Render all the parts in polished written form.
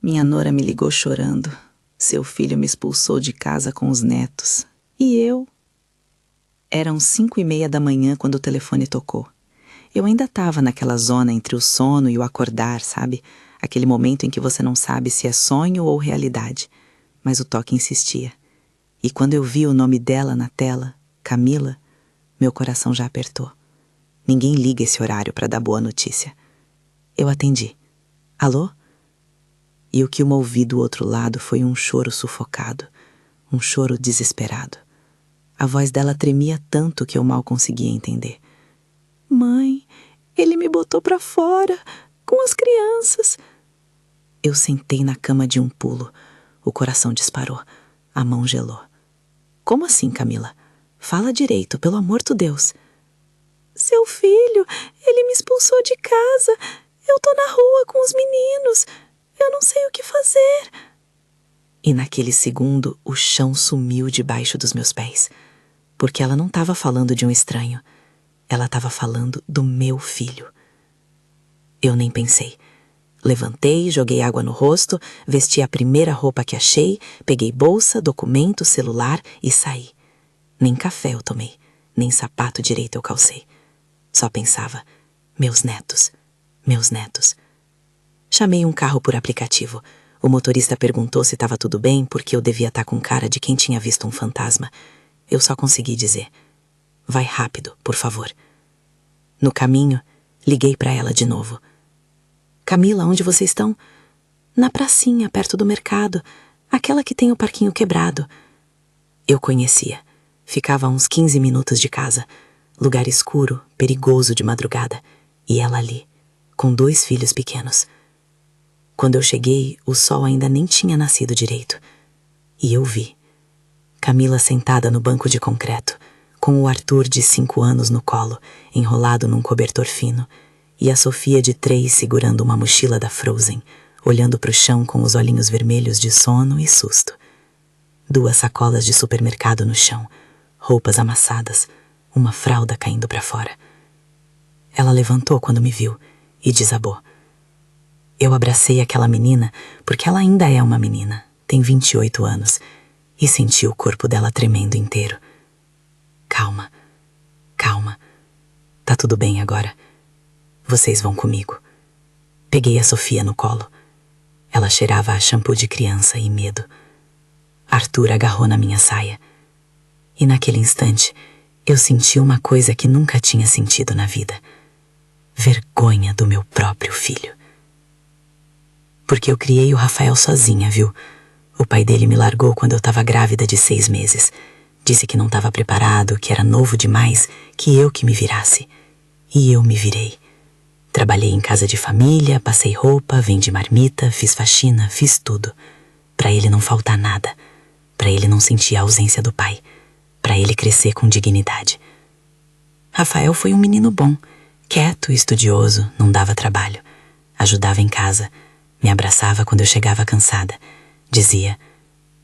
Minha nora me ligou chorando. Seu filho me expulsou de casa com os netos. E eu? Eram 5:30 da manhã quando o telefone tocou. Eu ainda estava naquela zona entre o sono e o acordar, sabe? Aquele momento em que você não sabe se é sonho ou realidade. Mas o toque insistia. E quando eu vi o nome dela na tela, Camila, meu coração já apertou. Ninguém liga esse horário para dar boa notícia. Eu atendi. Alô? E o que eu ouvi do outro lado foi um choro sufocado, um choro desesperado. A voz dela tremia tanto que eu mal conseguia entender. Mãe, ele me botou pra fora, com as crianças. Eu sentei na cama de um pulo. O coração disparou. A mão gelou. Como assim, Camila? Fala direito, pelo amor de Deus. Seu filho, ele me expulsou de casa. Eu tô na rua com os meninos. Eu não sei o que fazer. E naquele segundo, o chão sumiu debaixo dos meus pés. Porque ela não estava falando de um estranho. Ela estava falando do meu filho. Eu nem pensei. Levantei, joguei água no rosto, vesti a primeira roupa que achei, peguei bolsa, documento, celular e saí. Nem café eu tomei, nem sapato direito eu calcei. Só pensava, meus netos, meus netos. Chamei um carro por aplicativo. O motorista perguntou se estava tudo bem porque eu devia estar com cara de quem tinha visto um fantasma. Eu só consegui dizer, vai rápido, por favor. No caminho, liguei para ela de novo. Camila, onde vocês estão? Na pracinha, perto do mercado. Aquela que tem o parquinho quebrado. Eu conhecia. Ficava a uns 15 minutos de casa. Lugar escuro, perigoso de madrugada. E ela ali, com 2 filhos pequenos. Quando eu cheguei, o sol ainda nem tinha nascido direito. E eu vi. Camila sentada no banco de concreto, com o Arthur de 5 anos no colo, enrolado num cobertor fino, e a Sofia de 3 segurando uma mochila da Frozen, olhando para o chão com os olhinhos vermelhos de sono e susto. 2 sacolas de supermercado no chão, roupas amassadas, uma fralda caindo para fora. Ela levantou quando me viu e desabou. Eu abracei aquela menina porque ela ainda é uma menina, tem 28 anos, e senti o corpo dela tremendo inteiro. Calma, calma. Tá tudo bem agora. Vocês vão comigo. Peguei a Sofia no colo. Ela cheirava a shampoo de criança e medo. Arthur agarrou na minha saia. E naquele instante, eu senti uma coisa que nunca tinha sentido na vida. Vergonha do meu próprio filho. Porque eu criei o Rafael sozinha, viu? O pai dele me largou quando eu estava grávida de 6 meses. Disse que não estava preparado, que era novo demais, que eu que me virasse. E eu me virei. Trabalhei em casa de família, passei roupa, vendi marmita, fiz faxina, fiz tudo. Pra ele não faltar nada. Pra ele não sentir a ausência do pai. Pra ele crescer com dignidade. Rafael foi um menino bom, quieto e estudioso, não dava trabalho. Ajudava em casa, me abraçava quando eu chegava cansada. Dizia,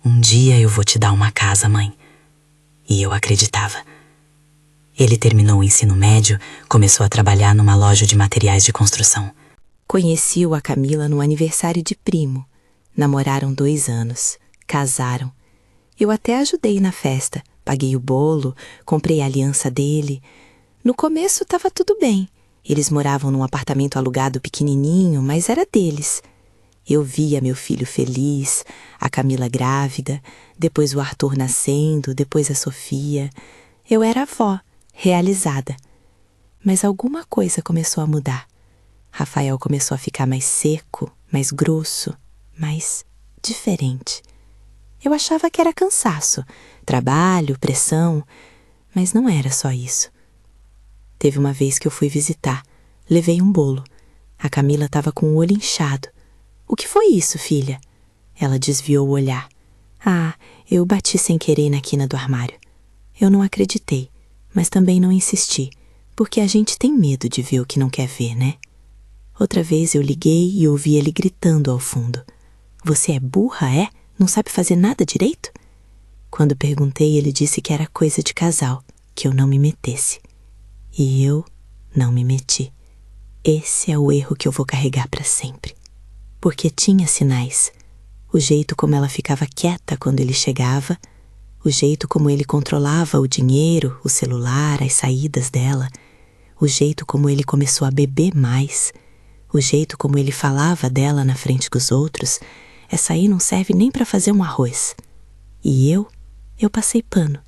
um dia eu vou te dar uma casa, mãe. E eu acreditava. Ele terminou o ensino médio, começou a trabalhar numa loja de materiais de construção. Conheci-o a Camila no aniversário de primo. Namoraram 2 anos, casaram. Eu até ajudei na festa, paguei o bolo, comprei a aliança dele. No começo estava tudo bem. Eles moravam num apartamento alugado pequenininho, mas era deles. Eu via meu filho feliz, a Camila grávida, depois o Arthur nascendo, depois a Sofia. Eu era avó, realizada. Mas alguma coisa começou a mudar. Rafael começou a ficar mais seco, mais grosso, mais diferente. Eu achava que era cansaço, trabalho, pressão, mas não era só isso. Teve uma vez que eu fui visitar, levei um bolo. A Camila estava com o olho inchado. O que foi isso, filha? Ela desviou o olhar. Ah, eu bati sem querer na quina do armário. Eu não acreditei, mas também não insisti, porque a gente tem medo de ver o que não quer ver, né? Outra vez eu liguei e ouvi ele gritando ao fundo. Você é burra, é? Não sabe fazer nada direito? Quando perguntei, ele disse que era coisa de casal, que eu não me metesse. E eu não me meti. Esse é o erro que eu vou carregar para sempre. porque tinha sinais. O jeito como ela ficava quieta quando ele chegava, o jeito como ele controlava o dinheiro, o celular, as saídas dela, o jeito como ele começou a beber mais, o jeito como ele falava dela na frente dos outros. Essa aí não serve nem para fazer um arroz. E eu passei pano.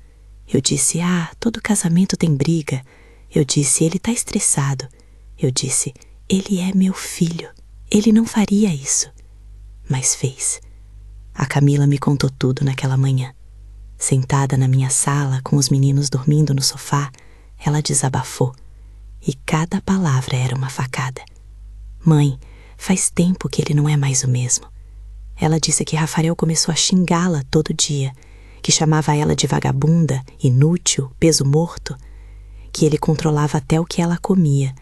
Eu disse, todo casamento tem briga. Eu disse, ele tá estressado. Eu disse, ele é meu filho. Ele não faria isso. Mas fez. A Camila me contou tudo naquela manhã. Sentada na minha sala, com os meninos dormindo no sofá, ela desabafou. E cada palavra era uma facada. Mãe, faz tempo que ele não é mais o mesmo. Ela disse que Rafael começou a xingá-la todo dia, que chamava ela de vagabunda, inútil, peso morto, que ele controlava até o que ela comia.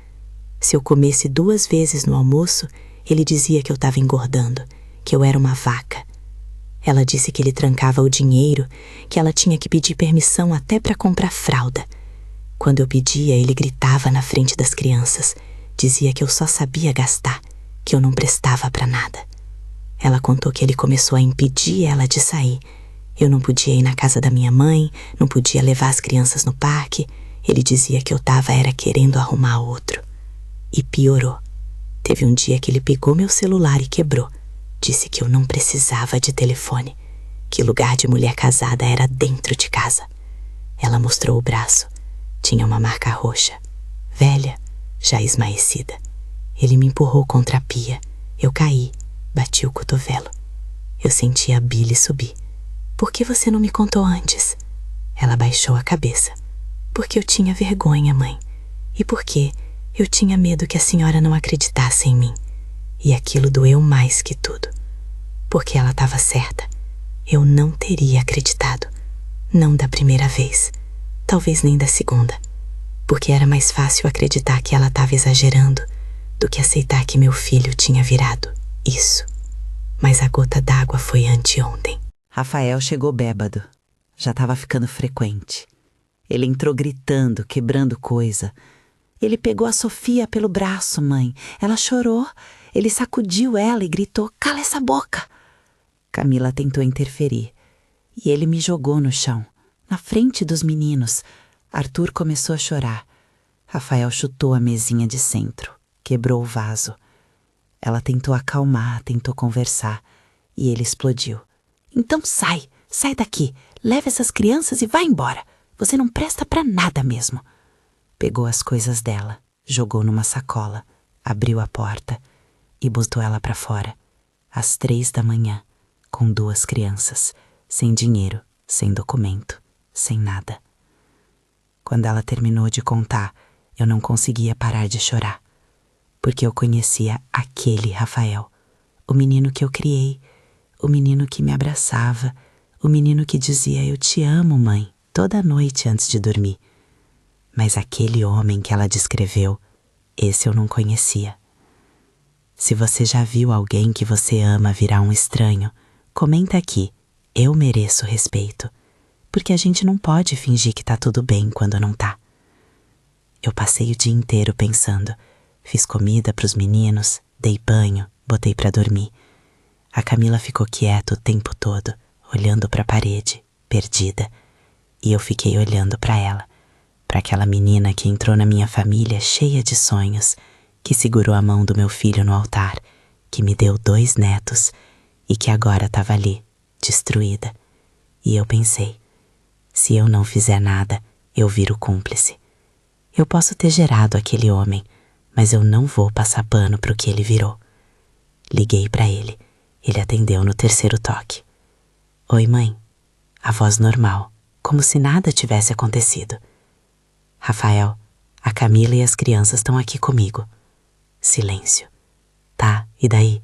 Se eu comesse 2 vezes no almoço, ele dizia que eu estava engordando, que eu era uma vaca. Ela disse que ele trancava o dinheiro, que ela tinha que pedir permissão até para comprar fralda. Quando eu pedia, ele gritava na frente das crianças, dizia que eu só sabia gastar, que eu não prestava para nada. Ela contou que ele começou a impedir ela de sair. Eu não podia ir na casa da minha mãe, não podia levar as crianças no parque. Ele dizia que eu era querendo arrumar outro. E piorou. Teve um dia que ele pegou meu celular e quebrou. Disse que eu não precisava de telefone, que lugar de mulher casada era dentro de casa. Ela mostrou o braço. Tinha uma marca roxa, velha, já esmaecida. Ele me empurrou contra a pia. Eu caí, bati o cotovelo. Eu senti a bile subir. Por que você não me contou antes? Ela baixou a cabeça. Porque eu tinha vergonha, mãe. E porque eu tinha medo que a senhora não acreditasse em mim. E aquilo doeu mais que tudo. Porque ela estava certa. Eu não teria acreditado. Não da primeira vez. Talvez nem da segunda. Porque era mais fácil acreditar que ela estava exagerando do que aceitar que meu filho tinha virado isso. Mas a gota d'água foi anteontem. Rafael chegou bêbado. Já estava ficando frequente. Ele entrou gritando, quebrando coisa. Ele pegou a Sofia pelo braço, mãe. Ela chorou. Ele sacudiu ela e gritou, cala essa boca. Camila tentou interferir. E ele me jogou no chão, na frente dos meninos. Arthur começou a chorar. Rafael chutou a mesinha de centro, quebrou o vaso. Ela tentou acalmar, tentou conversar. E ele explodiu. Então sai daqui. Leva essas crianças e vai embora. Você não presta pra nada mesmo. Pegou as coisas dela, jogou numa sacola, abriu a porta e botou ela pra fora, às 3 da manhã, com 2 crianças, sem dinheiro, sem documento, sem nada. Quando ela terminou de contar, eu não conseguia parar de chorar, porque eu conhecia aquele Rafael, o menino que eu criei, o menino que me abraçava, o menino que dizia eu te amo, mãe, toda noite antes de dormir. Mas aquele homem que ela descreveu, esse eu não conhecia. Se você já viu alguém que você ama virar um estranho, comenta aqui, eu mereço respeito, porque a gente não pode fingir que tá tudo bem quando não tá. Eu passei o dia inteiro pensando, fiz comida pros meninos, dei banho, botei pra dormir. A Camila ficou quieta o tempo todo, olhando pra parede, perdida, e eu fiquei olhando pra ela, para aquela menina que entrou na minha família cheia de sonhos, que segurou a mão do meu filho no altar, que me deu 2 netos e que agora estava ali, destruída. E eu pensei, se eu não fizer nada, eu viro cúmplice. Eu posso ter gerado aquele homem, mas eu não vou passar pano pro que ele virou. Liguei para ele. Ele atendeu no 3º toque. Oi, mãe. A voz normal, como se nada tivesse acontecido. Rafael, a Camila e as crianças estão aqui comigo. Silêncio. Tá, e daí?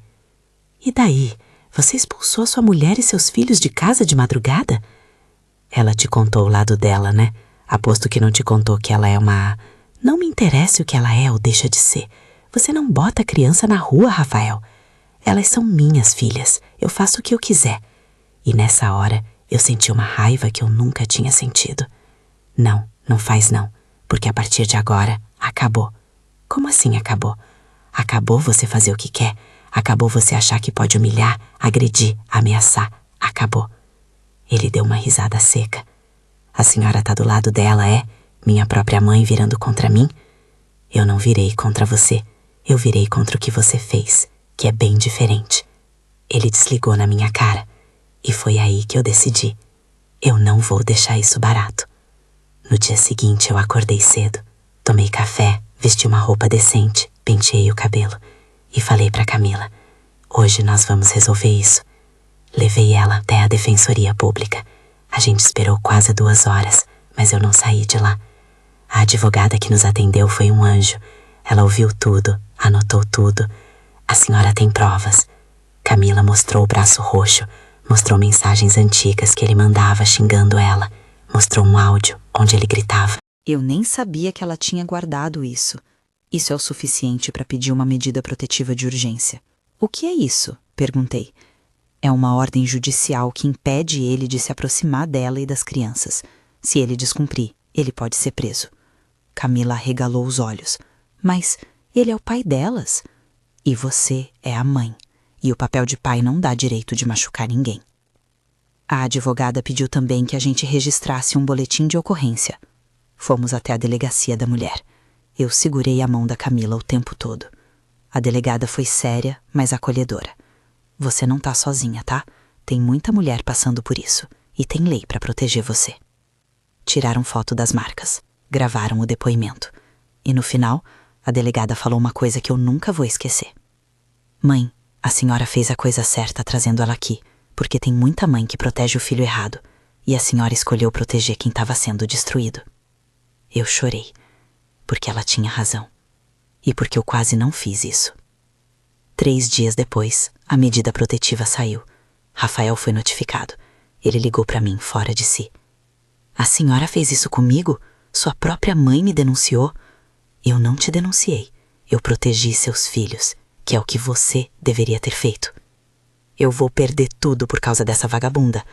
E daí? Você expulsou sua mulher e seus filhos de casa de madrugada? Ela te contou o lado dela, né? Aposto que não te contou que ela é uma... Não me interessa o que ela é ou deixa de ser. Você não bota a criança na rua, Rafael. Elas são minhas filhas. Eu faço o que eu quiser. E nessa hora, eu senti uma raiva que eu nunca tinha sentido. Não, não faz não. Porque a partir de agora, acabou. Como assim acabou? Acabou você fazer o que quer. Acabou você achar que pode humilhar, agredir, ameaçar. Acabou. Ele deu uma risada seca. A senhora tá do lado dela, é? Minha própria mãe virando contra mim? Eu não virei contra você. Eu virei contra o que você fez, que é bem diferente. Ele desligou na minha cara. E foi aí que eu decidi. Eu não vou deixar isso barato. No dia seguinte eu acordei cedo. Tomei café, vesti uma roupa decente, penteei o cabelo. E falei pra Camila, hoje nós vamos resolver isso. Levei ela até a Defensoria Pública. A gente esperou quase 2 horas, mas eu não saí de lá. A advogada que nos atendeu foi um anjo. Ela ouviu tudo, anotou tudo. A senhora tem provas. Camila mostrou o braço roxo, mostrou mensagens antigas que ele mandava xingando ela. Mostrou um áudio onde ele gritava. Eu nem sabia que ela tinha guardado isso. Isso é o suficiente para pedir uma medida protetiva de urgência. O que é isso? Perguntei. É uma ordem judicial que impede ele de se aproximar dela e das crianças. Se ele descumprir, ele pode ser preso. Camila arregalou os olhos. Mas ele é o pai delas. E você é a mãe. E o papel de pai não dá direito de machucar ninguém. A advogada pediu também que a gente registrasse um boletim de ocorrência. Fomos até a delegacia da mulher. Eu segurei a mão da Camila o tempo todo. A delegada foi séria, mas acolhedora. Você não tá sozinha, tá? Tem muita mulher passando por isso. E tem lei para proteger você. Tiraram foto das marcas. Gravaram o depoimento. E no final, a delegada falou uma coisa que eu nunca vou esquecer. Mãe, a senhora fez a coisa certa trazendo ela aqui, porque tem muita mãe que protege o filho errado. E a senhora escolheu proteger quem estava sendo destruído. Eu chorei, porque ela tinha razão. E porque eu quase não fiz isso. 3 dias depois, a medida protetiva saiu. Rafael foi notificado. Ele ligou para mim, fora de si. A senhora fez isso comigo? Sua própria mãe me denunciou? Eu não te denunciei. Eu protegi seus filhos, que é o que você deveria ter feito. Eu vou perder tudo por causa dessa vagabunda.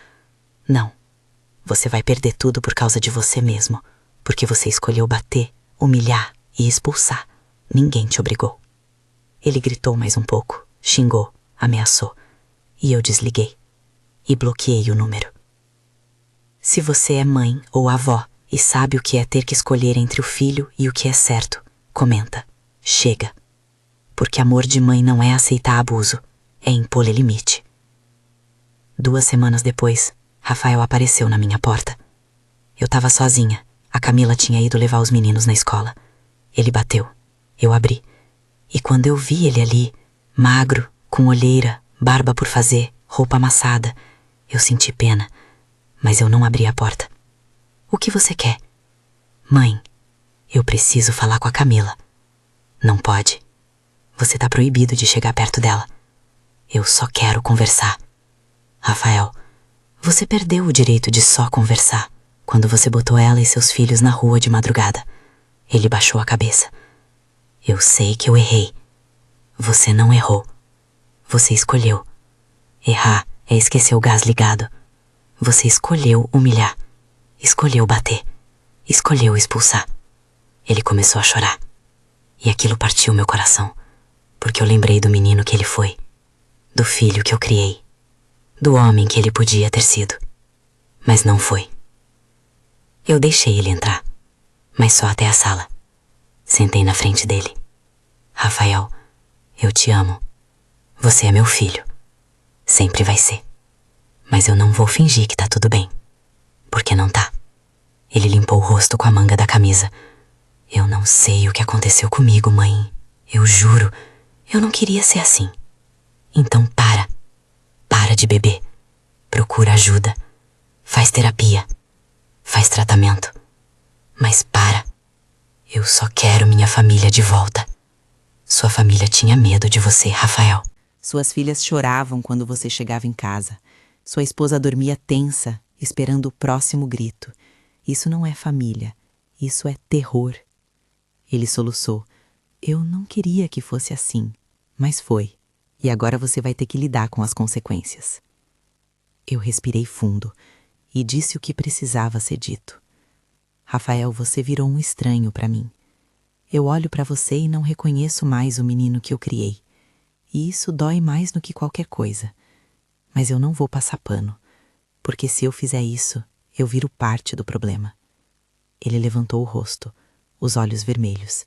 Não. Você vai perder tudo por causa de você mesmo. Porque você escolheu bater, humilhar e expulsar. Ninguém te obrigou. Ele gritou mais um pouco, xingou, ameaçou. E eu desliguei. E bloqueei o número. Se você é mãe ou avó e sabe o que é ter que escolher entre o filho e o que é certo, comenta. Chega. Porque amor de mãe não é aceitar abuso, é impor limite. 2 semanas depois, Rafael apareceu na minha porta. Eu tava sozinha. A Camila tinha ido levar os meninos na escola. Ele bateu. Eu abri. E quando eu vi ele ali, magro, com olheira, barba por fazer, roupa amassada, eu senti pena, mas eu não abri a porta. O que você quer? Mãe, eu preciso falar com a Camila. Não pode. Você tá proibido de chegar perto dela. Eu só quero conversar. Rafael, você perdeu o direito de só conversar quando você botou ela e seus filhos na rua de madrugada. Ele baixou a cabeça. Eu sei que eu errei. Você não errou. Você escolheu. Errar é esquecer o gás ligado. Você escolheu humilhar. Escolheu bater. Escolheu expulsar. Ele começou a chorar. E aquilo partiu meu coração, porque eu lembrei do menino que ele foi, do filho que eu criei, do homem que ele podia ter sido. Mas não foi. Eu deixei ele entrar, mas só até a sala. Sentei na frente dele. Rafael, eu te amo. Você é meu filho. Sempre vai ser. Mas eu não vou fingir que tá tudo bem. Porque não tá. Ele limpou o rosto com a manga da camisa. Eu não sei o que aconteceu comigo, mãe. Eu juro, eu não queria ser assim. Então para. Para de beber. Procura ajuda. Faz terapia. Faz tratamento. Mas para. Eu só quero minha família de volta. Sua família tinha medo de você, Rafael. Suas filhas choravam quando você chegava em casa. Sua esposa dormia tensa, esperando o próximo grito. Isso não é família. Isso é terror. Ele soluçou. Eu não queria que fosse assim, mas foi. E agora você vai ter que lidar com as consequências. Eu respirei fundo e disse o que precisava ser dito. Rafael, você virou um estranho para mim. Eu olho para você e não reconheço mais o menino que eu criei. e isso dói mais do que qualquer coisa. Mas eu não vou passar pano, porque se eu fizer isso, eu viro parte do problema. Ele levantou o rosto, os olhos vermelhos.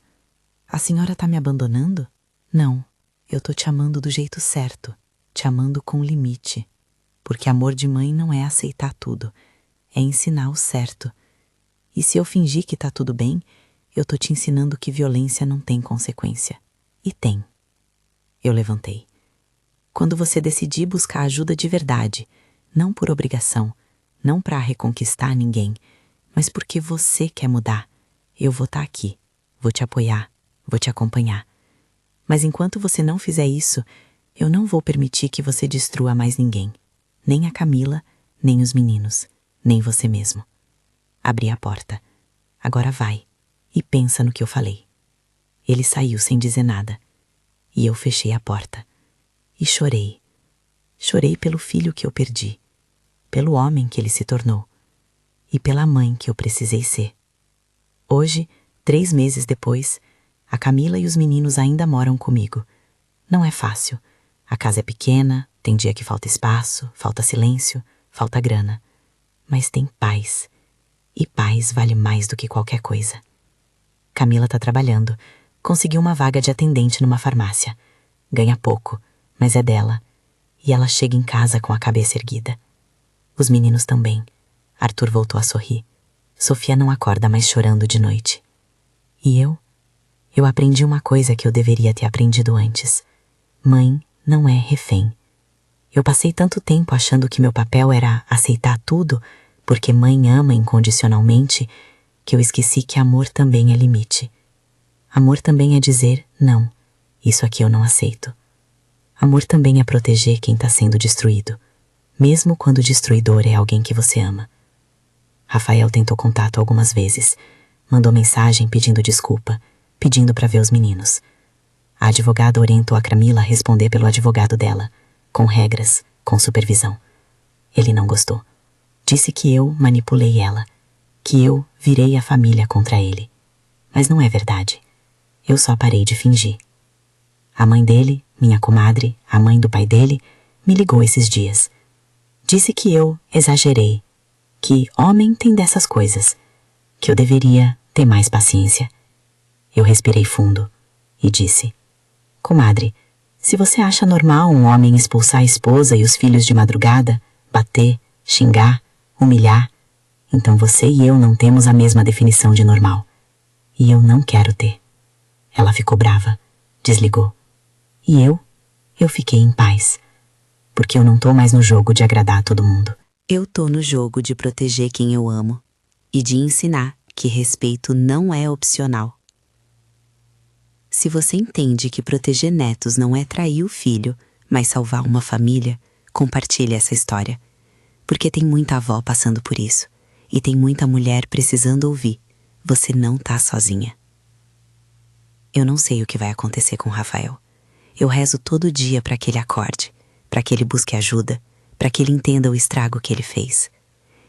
A senhora tá me abandonando? Não, eu tô te amando do jeito certo, te amando com limite. Porque amor de mãe não é aceitar tudo, é ensinar o certo. E se eu fingir que tá tudo bem, eu tô te ensinando que violência não tem consequência. E tem. Eu levantei. Quando você decidir buscar ajuda de verdade, não por obrigação, não para reconquistar ninguém, mas porque você quer mudar, eu vou estar aqui, vou te apoiar, vou te acompanhar. Mas enquanto você não fizer isso, eu não vou permitir que você destrua mais ninguém. Nem a Camila, nem os meninos, nem você mesmo. Abri a porta. Agora vai e pensa no que eu falei. Ele saiu sem dizer nada. E eu fechei a porta. E chorei. Chorei pelo filho que eu perdi, pelo homem que ele se tornou e pela mãe que eu precisei ser. Hoje, 3 meses depois, a Camila e os meninos ainda moram comigo. Não é fácil. A casa é pequena, tem dia que falta espaço, falta silêncio, falta grana. Mas tem paz. E paz vale mais do que qualquer coisa. Camila tá trabalhando. Conseguiu uma vaga de atendente numa farmácia. Ganha pouco, mas é dela. E ela chega em casa com a cabeça erguida. Os meninos também. Arthur voltou a sorrir. Sofia não acorda mais chorando de noite. E eu? Eu aprendi uma coisa que eu deveria ter aprendido antes. Mãe não é refém. Eu passei tanto tempo achando que meu papel era aceitar tudo, porque mãe ama incondicionalmente, que eu esqueci que amor também é limite. Amor também é dizer, não, isso aqui eu não aceito. Amor também é proteger quem está sendo destruído, mesmo quando o destruidor é alguém que você ama. Rafael tentou contato algumas vezes, mandou mensagem pedindo desculpa, pedindo para ver os meninos. A advogada orientou a Camila a responder pelo advogado dela, com regras, com supervisão. Ele não gostou. Disse que eu manipulei ela, que eu virei a família contra ele. Mas não é verdade. Eu só parei de fingir. A mãe dele, minha comadre, a mãe do pai dele, me ligou esses dias. Disse que eu exagerei, que homem tem dessas coisas, que eu deveria ter mais paciência. Eu respirei fundo e disse: comadre, se você acha normal um homem expulsar a esposa e os filhos de madrugada, bater, xingar, humilhar, então você e eu não temos a mesma definição de normal. E eu não quero ter. Ela ficou brava, desligou. E eu fiquei em paz, porque eu não tô mais no jogo de agradar todo mundo. Eu tô no jogo de proteger quem eu amo e de ensinar que respeito não é opcional. Se você entende que proteger netos não é trair o filho, mas salvar uma família, compartilhe essa história. Porque tem muita avó passando por isso. E tem muita mulher precisando ouvir. Você não tá sozinha. Eu não sei o que vai acontecer com o Rafael. Eu rezo todo dia para que ele acorde, para que ele busque ajuda, para que ele entenda o estrago que ele fez.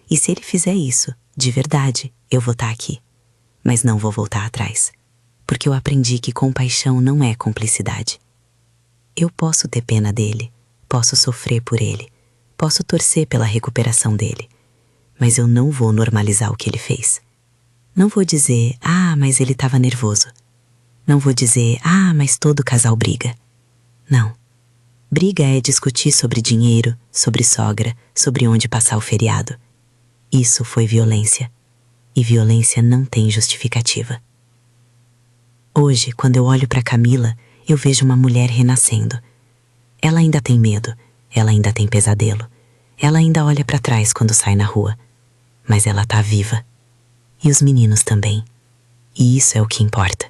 E se ele fizer isso, de verdade, eu vou estar aqui. Mas não vou voltar atrás. Porque eu aprendi que compaixão não é cumplicidade. Eu posso ter pena dele, posso sofrer por ele, posso torcer pela recuperação dele, mas eu não vou normalizar o que ele fez. Não vou dizer, mas ele estava nervoso. Não vou dizer, mas todo casal briga. Não. Briga é discutir sobre dinheiro, sobre sogra, sobre onde passar o feriado. Isso foi violência. E violência não tem justificativa. Hoje, quando eu olho para Camila, eu vejo uma mulher renascendo. Ela ainda tem medo, ela ainda tem pesadelo, ela ainda olha para trás quando sai na rua. Mas ela tá viva. E os meninos também. E isso é o que importa.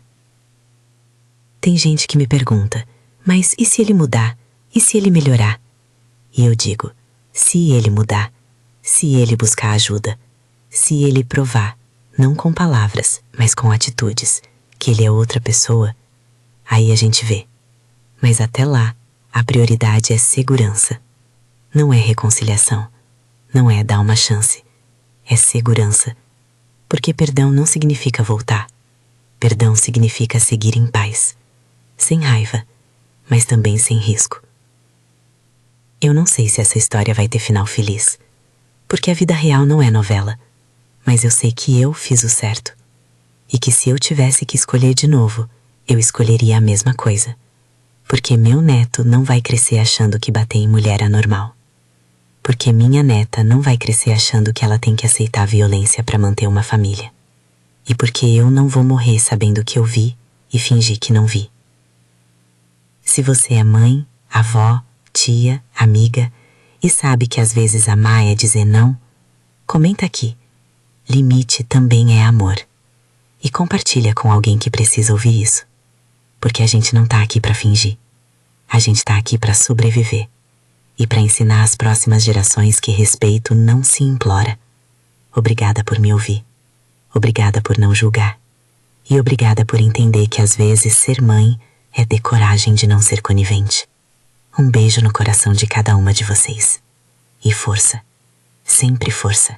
Tem gente que me pergunta, mas e se ele mudar? E se ele melhorar? E eu digo, se ele mudar, se ele buscar ajuda, se ele provar, não com palavras, mas com atitudes, que ele é outra pessoa, aí a gente vê. Mas até lá, a prioridade é segurança. Não é reconciliação. Não é dar uma chance. É segurança. Porque perdão não significa voltar. Perdão significa seguir em paz. Sem raiva, mas também sem risco. Eu não sei se essa história vai ter final feliz, porque a vida real não é novela, mas eu sei que eu fiz o certo. E que se eu tivesse que escolher de novo, eu escolheria a mesma coisa. Porque meu neto não vai crescer achando que bater em mulher é normal. Porque minha neta não vai crescer achando que ela tem que aceitar violência para manter uma família. E porque eu não vou morrer sabendo que eu vi e fingir que não vi. Se você é mãe, avó, tia, amiga e sabe que às vezes amar é dizer não, comenta aqui. Limite também é amor. E compartilha com alguém que precisa ouvir isso. Porque a gente não tá aqui para fingir. A gente tá aqui para sobreviver. E para ensinar às próximas gerações que respeito não se implora. Obrigada por me ouvir. Obrigada por não julgar. E obrigada por entender que às vezes ser mãe é ter coragem de não ser conivente. Um beijo no coração de cada uma de vocês. E força. Sempre força.